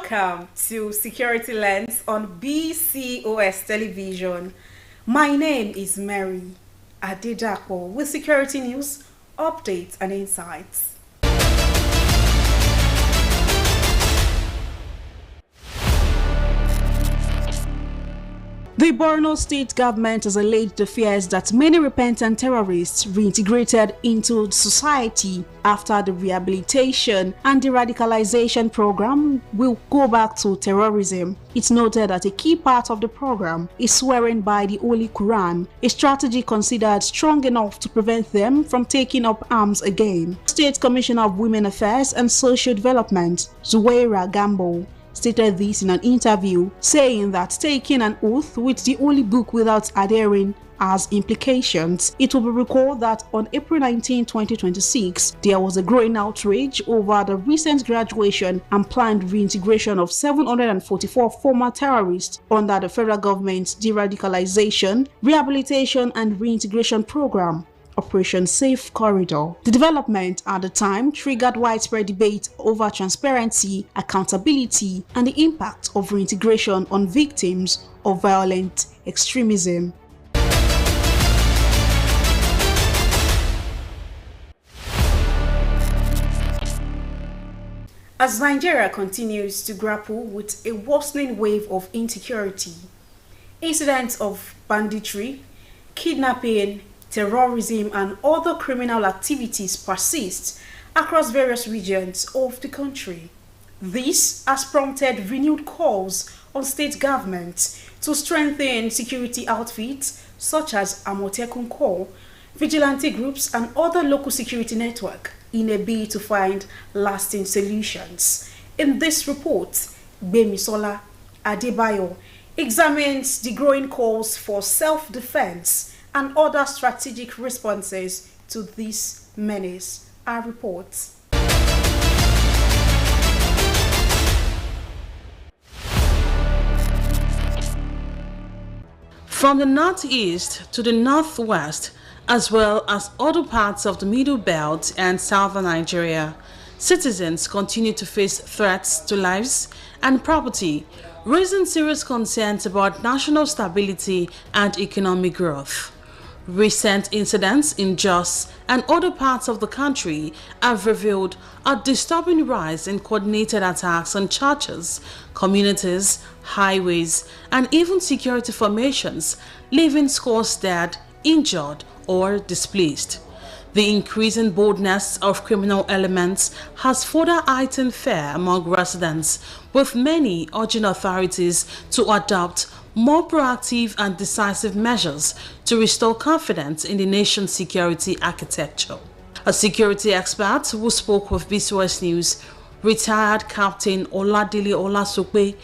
Welcome to Security Lens on BCOS television. My name is Mary Adedapo with security news, updates and insights. The Borno state government has alleged the fears that many repentant terrorists reintegrated into society after the rehabilitation and de-radicalization program will go back to terrorism. It's noted that a key part of the program is swearing by the Holy Quran, a strategy considered strong enough to prevent them from taking up arms again. State Commissioner of Women Affairs and Social Development, Zuwaira Gambo, stated this in an interview, saying that taking an oath with the Holy Book without adhering has implications. It will be recalled that on April 19, 2026, there was a growing outrage over the recent graduation and planned reintegration of 744 former terrorists under the federal government's de-radicalization, rehabilitation and reintegration program, Operation Safe Corridor. The development at the time triggered widespread debate over transparency, accountability, and the impact of reintegration on victims of violent extremism. As Nigeria continues to grapple with a worsening wave of insecurity, incidents of banditry, kidnapping, terrorism and other criminal activities persist across various regions of the country. This has prompted renewed calls on state governments to strengthen security outfits such as Amotekun Corps, vigilante groups and other local security networks in a bid to find lasting solutions. In this report, Gbemisola Adebayo examines the growing calls for self-defense and other strategic responses to this menace. Our report. From the northeast to the northwest, as well as other parts of the Middle Belt and southern Nigeria, citizens continue to face threats to lives and property, raising serious concerns about national stability and economic growth. Recent incidents in Jos and other parts of the country have revealed a disturbing rise in coordinated attacks on churches, communities, highways, and even security formations, leaving scores dead, injured, or displaced. The increasing boldness of criminal elements has further heightened fear among residents, with many urging authorities to adopt more proactive and decisive measures to restore confidence in the nation's security architecture. A security expert who spoke with BCOS News, retired Captain Oladile Olasope,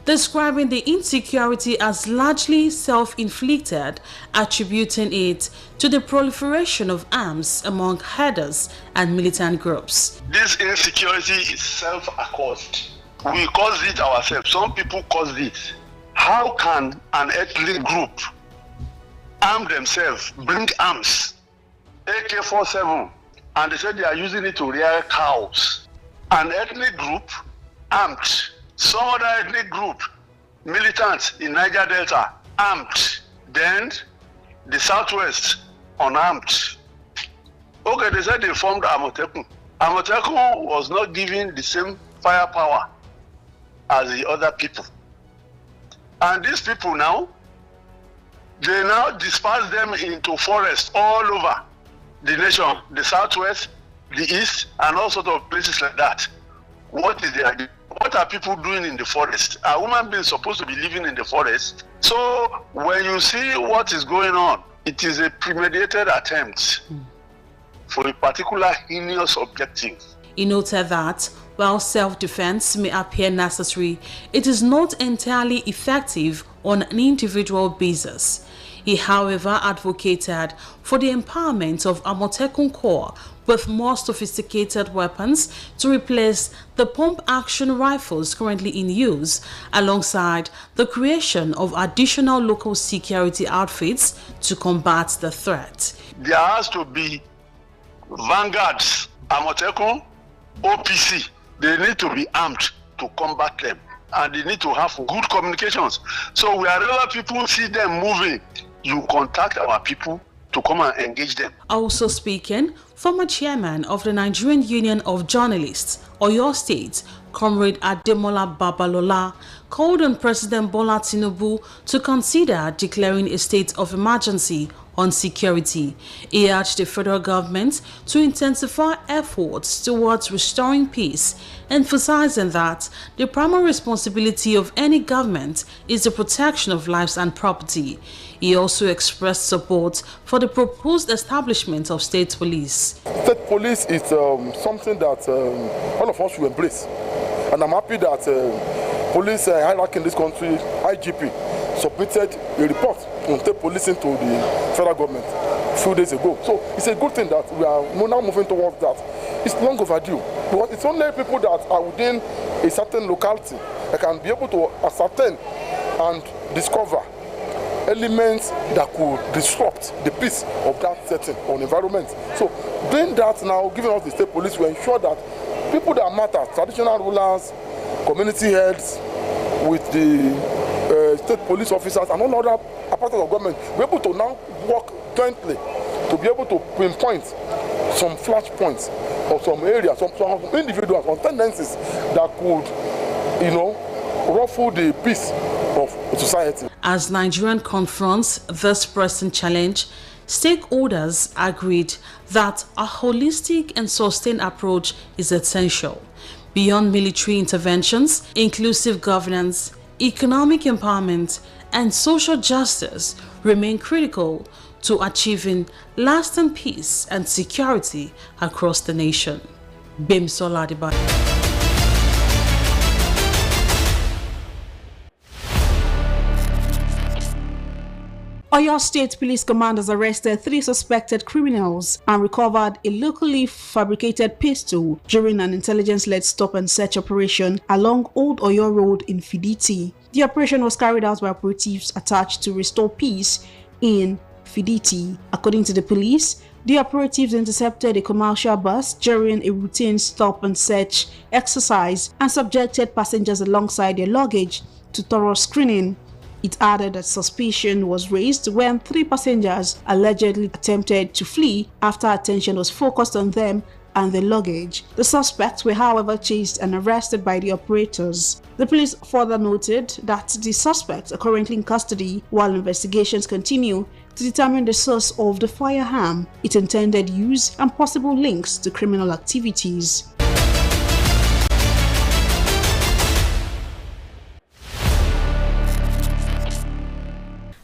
describing the insecurity as largely self-inflicted, attributing it to the proliferation of arms among herders and militant groups. This insecurity is self-caused. We caused it ourselves. Some people caused it. How can an ethnic group arm themselves, bring arms, AK-47, and they said they are using it to rear cows? An ethnic group armed, some other ethnic group, militants in Niger Delta, armed, then the Southwest unarmed. Okay, they said they formed Amotekun. Amotekun was not given the same firepower as the other people. And these people now, they now disperse them into forests all over the nation, the Southwest, the East, and all sorts of places like that. What are people doing in the forest? Are human beings supposed to be living in the forest? So when you see what is going on, it is a premeditated attempt for a particular heinous objective. He noted that while self-defense may appear necessary, it is not entirely effective on an individual basis. He, however, advocated for the empowerment of Amotekun Corps with more sophisticated weapons to replace the pump-action rifles currently in use, alongside the creation of additional local security outfits to combat the threat. There has to be vanguards, Amotekun, OPC. They need to be armed to combat them. and they need to have good communications. So wherever people see them moving, you contact our people to come and engage them. Also speaking, former chairman of the Nigerian Union of Journalists, Oyo State, Comrade Ademola Babalola, called on President Bola Tinubu to consider declaring a state of emergency on security. He urged the federal government to intensify efforts towards restoring peace, emphasizing that the primary responsibility of any government is the protection of lives and property. He also expressed support for the proposed establishment of state police. State police is something that all of us should embrace. And I'm happy that police hierarchy in this country, IGP, submitted a report on state policing to the federal government a few days ago. So it's a good thing that we are now moving towards that. It's long overdue. But it's only people that are within a certain locality that can be able to ascertain and discover elements that could disrupt the peace of that setting or environment. So doing that now, giving us the state police, will ensure that people that matter, traditional rulers, community heads, with the state police officers and all other apparatus of government, we're able to now work jointly to be able to pinpoint some flash points or some areas, some individuals, some tendencies that could, ruffle the peace of society. As Nigerian confronts this pressing challenge, stakeholders agreed that a holistic and sustained approach is essential. Beyond military interventions, inclusive governance, economic empowerment, and social justice remain critical to achieving lasting peace and security across the nation. Bimsola Adebayo. Oyo State Police Command has arrested 3 suspected criminals and recovered a locally fabricated pistol during an intelligence-led stop-and-search operation along Old Oyo Road in Fiditi. The operation was carried out by operatives attached to restore peace in Fiditi. According to the police, the operatives intercepted a commercial bus during a routine stop-and-search exercise and subjected passengers alongside their luggage to thorough screening. It added that suspicion was raised when 3 passengers allegedly attempted to flee after attention was focused on them and the luggage. The suspects were, however, chased and arrested by the operators. The police further noted that the suspects are currently in custody while investigations continue to determine the source of the firearm, its intended use, and possible links to criminal activities.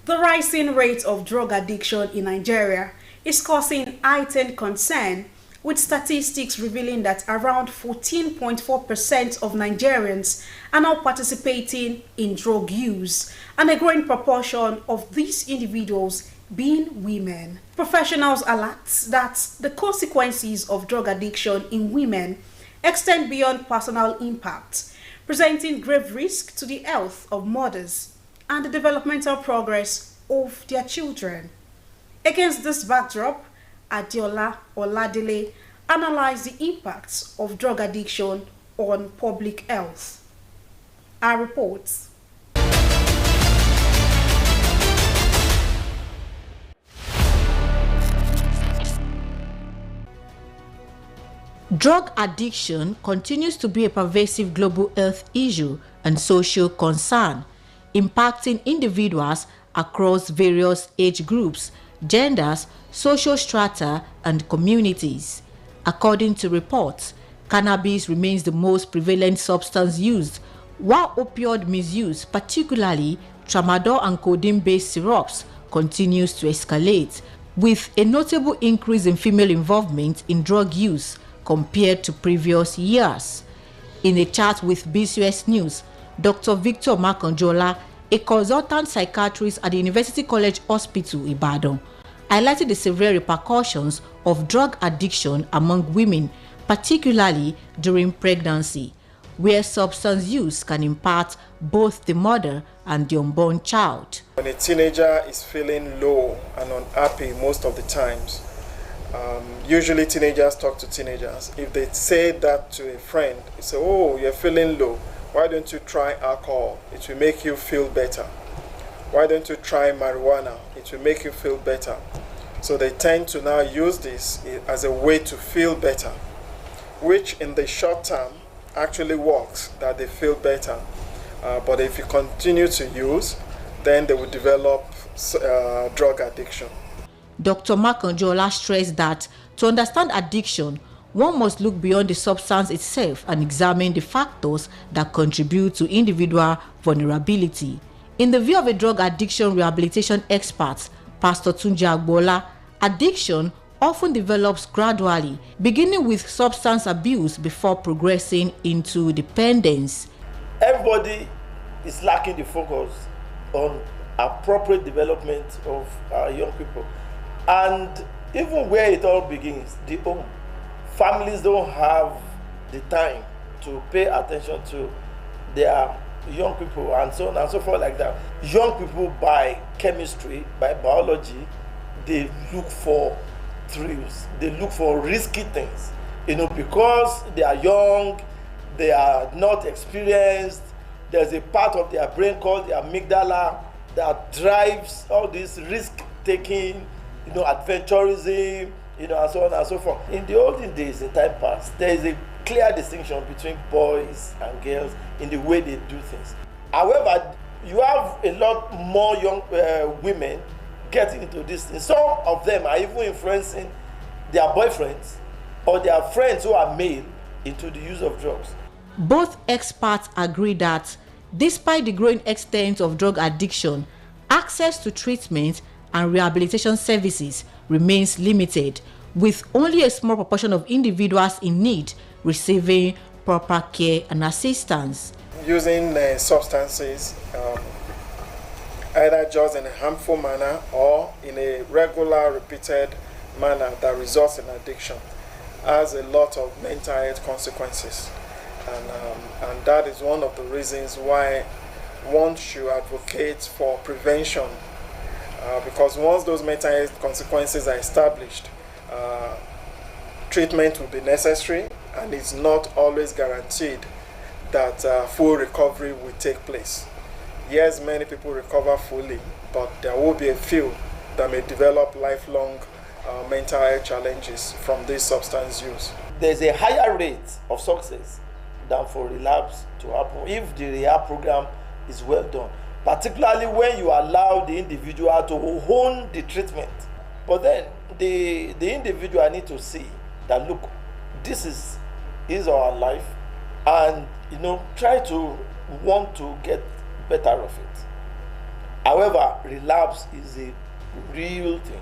The rising rate of drug addiction in Nigeria is causing heightened concern, with statistics revealing that around 14.4% of Nigerians are now participating in drug use, and a growing proportion of these individuals being women. Professionals alert that the consequences of drug addiction in women extend beyond personal impact, presenting grave risk to the health of mothers and the developmental progress of their children. Against this backdrop, Adeola Oladele analyzed the impacts of drug addiction on public health. Our reports. Drug addiction continues to be a pervasive global health issue and social concern, impacting individuals across various age groups, genders, social strata, and communities. According to reports, cannabis remains the most prevalent substance used, while opioid misuse, particularly tramadol and codeine-based syrups, continues to escalate, with a notable increase in female involvement in drug use compared to previous years. In a chat with BCOS News, Dr. Victor Makanjola, a consultant psychiatrist at the University College Hospital, Ibadan, highlighted the severe repercussions of drug addiction among women, particularly during pregnancy, where substance use can impact both the mother and the unborn child. When a teenager is feeling low and unhappy most of the times, usually teenagers talk to teenagers. If they say that to a friend, they say, "Oh, you're feeling low," Why don't you try alcohol? It will make you feel better. Why don't you try marijuana? It will make you feel better. So they tend to now use this as a way to feel better, which in the short term actually works, that they feel better. But if you continue to use, then they will develop drug addiction. Dr. Makanjola stressed that to understand addiction, one must look beyond the substance itself and examine the factors that contribute to individual vulnerability. In the view of a drug addiction rehabilitation expert, Pastor Tunji Agbola, addiction often develops gradually, beginning with substance abuse before progressing into dependence. Everybody is lacking the focus on appropriate development of young people. And even where it all begins, the home. Families don't have the time to pay attention to their young people and so on and so forth like that. Young people, by chemistry, by biology, they look for thrills. They look for risky things. Because they are young, they are not experienced. There's a part of their brain called the amygdala that drives all this risk-taking, adventurism, and so on and so forth. In the olden days, in time past, there is a clear distinction between boys and girls in the way they do things. However, you have a lot more young women getting into this thing. Some of them are even influencing their boyfriends or their friends who are male into the use of drugs. Both experts agree that despite the growing extent of drug addiction, access to treatment and rehabilitation services remains limited, with only a small proportion of individuals in need receiving proper care and assistance. Using substances, either just in a harmful manner or in a regular, repeated manner that results in addiction, has a lot of mental health consequences. And that is one of the reasons why one should advocate for prevention. Because once those mental health consequences are established, treatment will be necessary, and it's not always guaranteed that full recovery will take place. Yes, many people recover fully, but there will be a few that may develop lifelong mental health challenges from this substance use. There's a higher rate of success than for relapse to happen if the rehab program is well done, particularly when you allow the individual to own the treatment. But then the individual need to see that, look, this is our life, and try to want to get better of it. However, relapse is a real thing.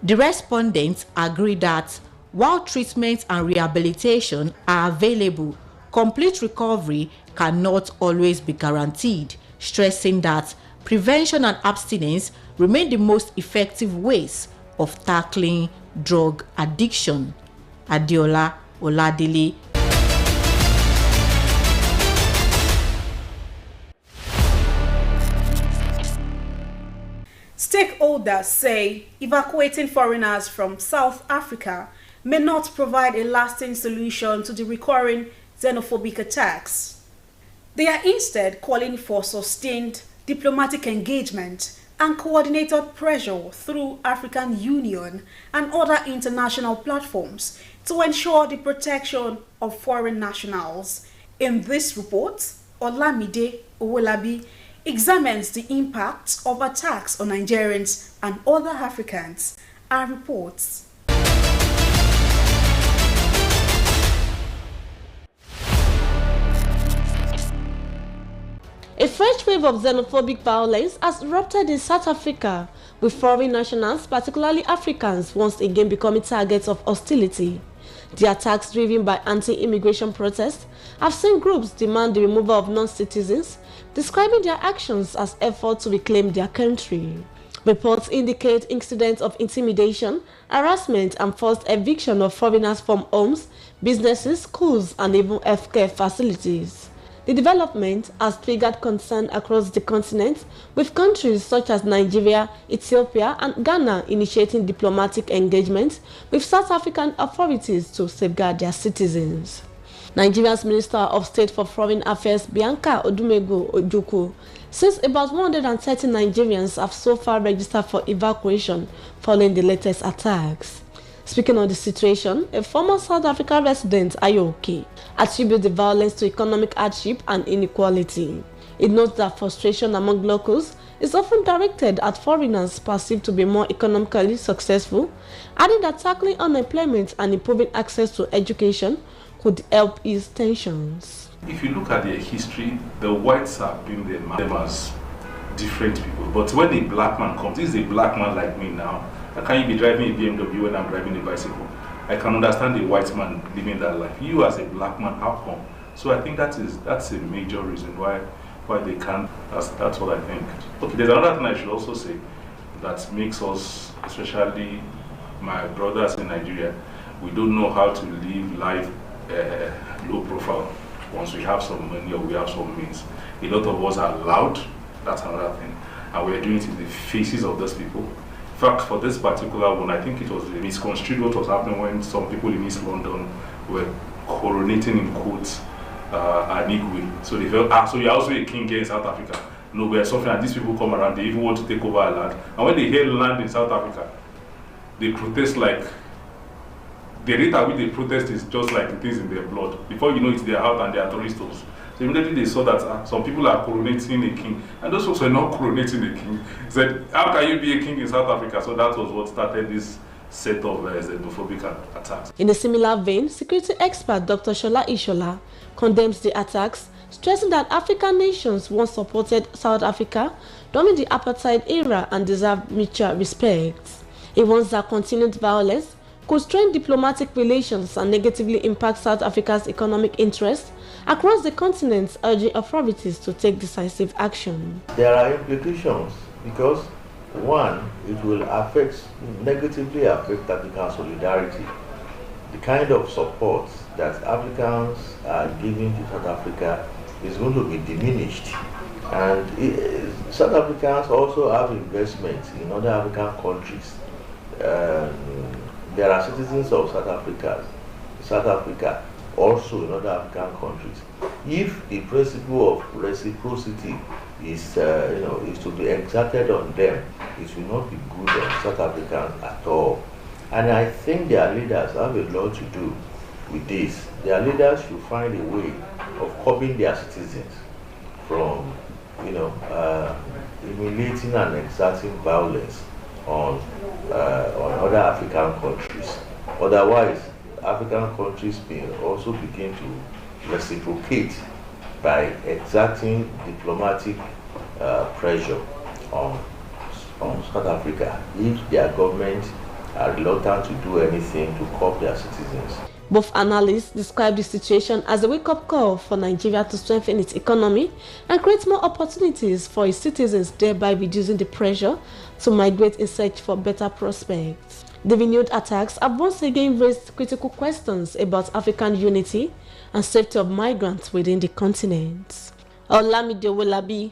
The respondents agree that while treatment and rehabilitation are available, complete recovery cannot always be guaranteed, stressing that prevention and abstinence remain the most effective ways of tackling drug addiction. Adiola Oladili. Stakeholders say evacuating foreigners from South Africa may not provide a lasting solution to the recurring xenophobic attacks. They are instead calling for sustained diplomatic engagement and coordinated pressure through African Union and other international platforms to ensure the protection of foreign nationals. In this report, Olamide Owolabi examines the impact of attacks on Nigerians and other Africans and reports. A fresh wave of xenophobic violence has erupted in South Africa, with foreign nationals, particularly Africans, once again becoming targets of hostility. The attacks, driven by anti-immigration protests, have seen groups demand the removal of non-citizens, describing their actions as efforts to reclaim their country. Reports indicate incidents of intimidation, harassment, and forced eviction of foreigners from homes, businesses, schools, and even healthcare facilities. The development has triggered concern across the continent, with countries such as Nigeria, Ethiopia, and Ghana initiating diplomatic engagement with South African authorities to safeguard their citizens. Nigeria's Minister of State for Foreign Affairs, Bianca Odumego Ojukwu, says about 130 Nigerians have so far registered for evacuation following the latest attacks. Speaking on the situation, a former South African resident, Ayoke, attributes the violence to economic hardship and inequality. It notes that frustration among locals is often directed at foreigners perceived to be more economically successful, adding that tackling unemployment and improving access to education could help ease tensions. If you look at their history, the whites have been them as different people. But when a black man comes, this is a black man like me now. How can you be driving a BMW when I'm driving a bicycle? I can understand a white man living that life. You as a black man, how come? So I think that's a major reason why they can't. That's what I think. Okay, there's another thing I should also say that makes us, especially my brothers in Nigeria, we don't know how to live life low profile once we have some money or we have some means. A lot of us are loud, that's another thing. And we're doing it in the faces of those people. In fact, for this particular one, I think it was misconstrued what was happening when some people in East London were coronating in quotes an Igwe. So they felt, so you're also a king here in South Africa. No, we're suffering, and these people come around, they even want to take over our land. And when they hear land in South Africa, they protest like, the rate at which they protest is just like it is in their blood. Before you know it, they are out and they are touristos. So immediately they saw that some people are coronating a king, and those folks were not coronating a king. They said, how can you be a king in South Africa? So that was what started this set of xenophobic attacks. In a similar vein, security expert Dr. Shola Ishola condemns the attacks, stressing that African nations once supported South Africa during the apartheid era and deserve mutual respect. He warns that continued violence could strain diplomatic relations and negatively impact South Africa's economic interests across the continent, urging authorities to take decisive action. There are implications because, one, it will negatively affect African solidarity. The kind of support that Africans are giving to South Africa is going to be diminished. And South Africans also have investments in other African countries. There are citizens of South Africa also in other African countries. If the principle of reciprocity is to be exerted on them, it will not be good on South Africans at all. And I think their leaders have a lot to do with this. Their leaders should find a way of curbing their citizens from, humiliating and exerting violence on other African countries. Otherwise, African countries may also begin to reciprocate by exerting diplomatic pressure on South Africa if their governments are reluctant to do anything to curb their citizens. Both analysts describe the situation as a wake-up call for Nigeria to strengthen its economy and create more opportunities for its citizens, thereby reducing the pressure to migrate in search for better prospects. The renewed attacks have once again raised critical questions about African unity and safety of migrants within the continent. Olamide Owolabi,